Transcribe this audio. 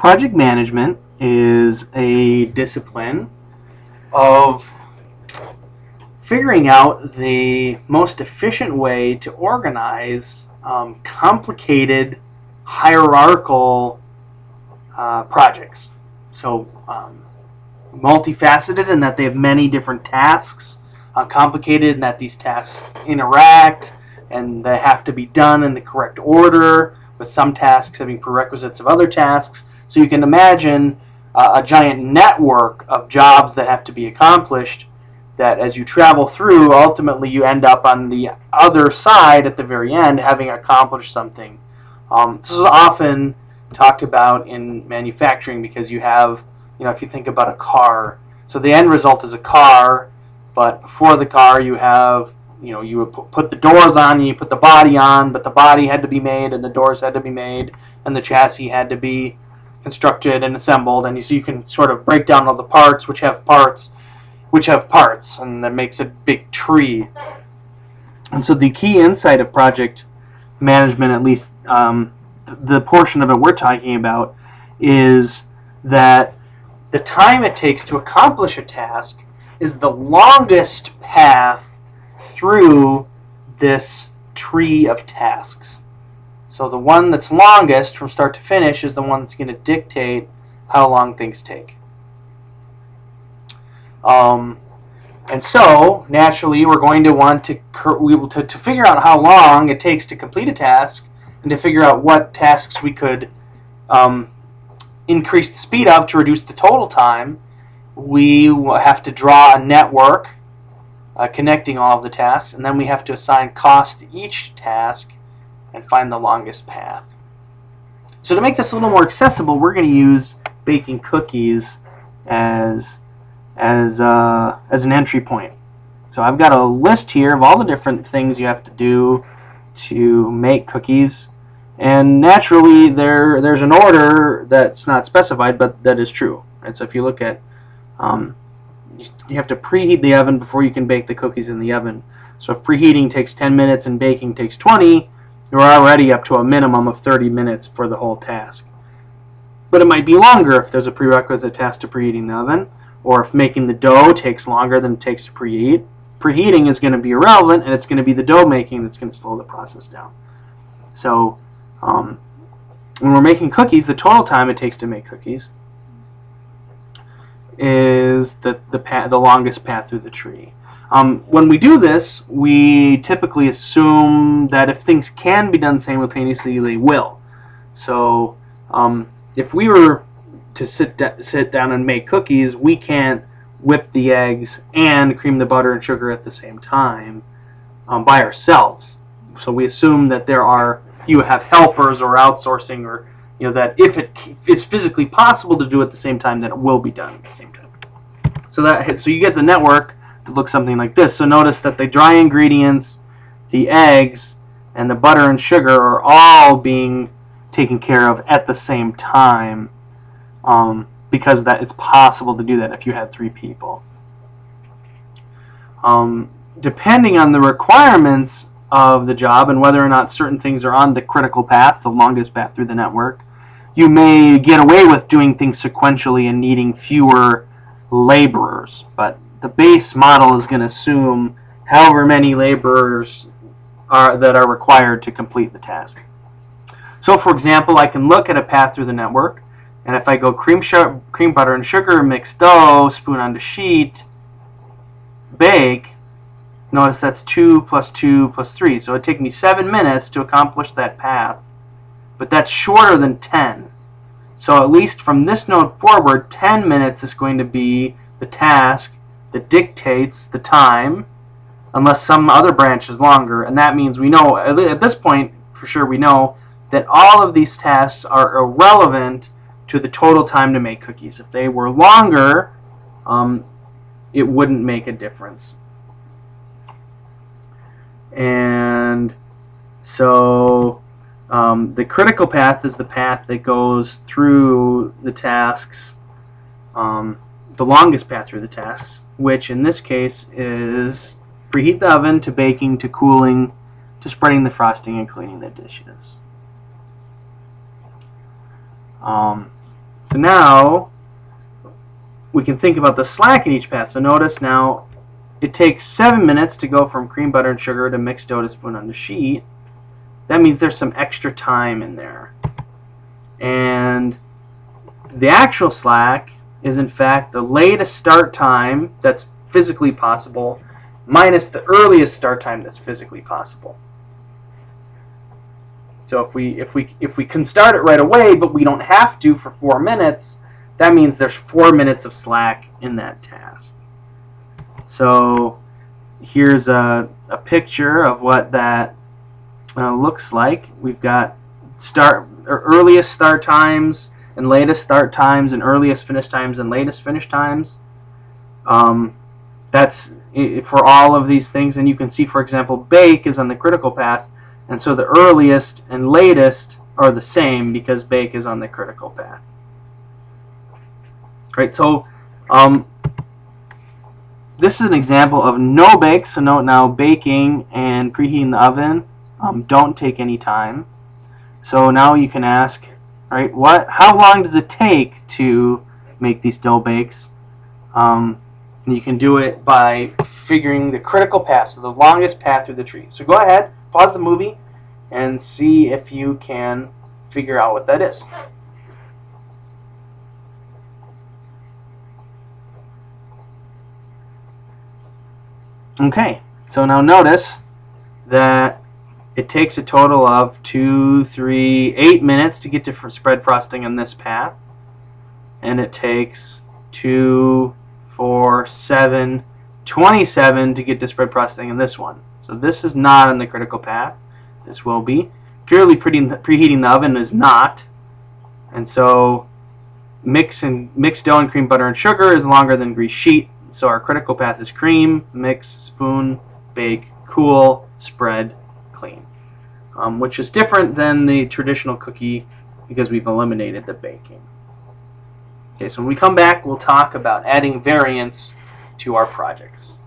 Project management is a discipline of figuring out the most efficient way to organize complicated hierarchical projects. So multifaceted in that they have many different tasks, complicated in that these tasks interact and they have to be done in the correct order, with some tasks having prerequisites of other tasks. So you can imagine a giant network of jobs that have to be accomplished, that as you travel through, ultimately you end up on the other side at the very end having accomplished something. This is often talked about in manufacturing because you have, if you think about a car, so the end result is a car, but before the car you have, you would put the doors on and you put the body on, but the body had to be made and the doors had to be made and the chassis had to be constructed and assembled, and so you can sort of break down all the parts which have parts, and that makes a big tree. And so the key insight of project management, at least the portion of it we're talking about, is that the time it takes to accomplish a task is the longest path through this tree of tasks. So the one that's longest from start to finish is the one that's going to dictate how long things take. And so, naturally, we're going to want to figure out how long it takes to complete a task, and to figure out what tasks we could increase the speed of to reduce the total time. We have to draw a network connecting all of the tasks, and then we have to assign cost to each task and find the longest path. So to make this a little more accessible, we're going to use baking cookies as an entry point. So I've got a list here of all the different things you have to do to make cookies, and naturally there's an order that's not specified, but that is true. And so if you look at you have to preheat the oven before you can bake the cookies in the oven. So if preheating takes 10 minutes and baking takes 20, you're already up to a minimum of 30 minutes for the whole task. But it might be longer if there's a prerequisite task to preheating the oven, or if making the dough takes longer than it takes to preheat. Preheating is going to be irrelevant, and it's going to be the dough making that's going to slow the process down. So when we're making cookies, the total time it takes to make cookies is the longest path through the tree. When we do this, we typically assume that if things can be done simultaneously, they will. So if we were to sit down and make cookies, we can't whip the eggs and cream the butter and sugar at the same time by ourselves. So we assume that you have helpers or outsourcing, or that if it is physically possible to do it at the same time, then it will be done at the same time. So you get the network that looks something like this. So notice that the dry ingredients, the eggs, and the butter and sugar are all being taken care of at the same time, because it's possible to do that if you had 3 people. Depending on the requirements of the job and whether or not certain things are on the critical path, the longest path through the network, you may get away with doing things sequentially and needing fewer laborers. But the base model is going to assume however many laborers that are required to complete the task. So for example, I can look at a path through the network, and if I go cream, butter, and sugar, mix dough, spoon onto sheet, bake, notice that's 2 plus 2 plus 3. So it'd take me 7 minutes to accomplish that path, but that's shorter than 10. So at least from this node forward, 10 minutes is going to be the task that dictates the time, unless some other branch is longer. And that means we know, at this point, for sure we know that all of these tasks are irrelevant to the total time to make cookies. If they were longer, it wouldn't make a difference. And so the critical path is the path that goes through the tasks, the longest path through the tasks, which in this case is preheat the oven, to baking, to cooling, to spreading the frosting and cleaning the dishes. So now we can think about the slack in each path. So notice now it takes 7 minutes to go from cream, butter, and sugar to mixed dough to spoon on the sheet. That means there's some extra time in there. And the actual slack is in fact the latest start time that's physically possible minus the earliest start time that's physically possible. So if we can start it right away, but we don't have to for 4 minutes, that means there's 4 minutes of slack in that task. So here's a picture of what that looks like. We've got earliest start times and latest start times and earliest finish times and latest finish times. That's for all of these things, and you can see, for example, bake is on the critical path, and so the earliest and latest are the same because bake is on the critical path. Right, so this is an example of no bake. So note now baking and preheating the oven don't take any time. So now you can ask, right, how long does it take to make these dough bakes? You can do it by figuring the critical path, so the longest path through the tree. So go ahead, pause the movie, and see if you can figure out what that is. Okay, so now notice that it takes a total of 2, 3, 8 minutes to get to spread frosting on this path, and it takes 2, 4, 7, 27 to get to spread frosting in this one. So this is not on the critical path. This will be. Purely preheating the oven is not. And so mixed dough and cream, butter, and sugar is longer than grease sheet. So our critical path is cream, mix, spoon, bake, cool, spread, clean. Which is different than the traditional cookie because we've eliminated the baking. Okay, so when we come back, we'll talk about adding variants to our projects.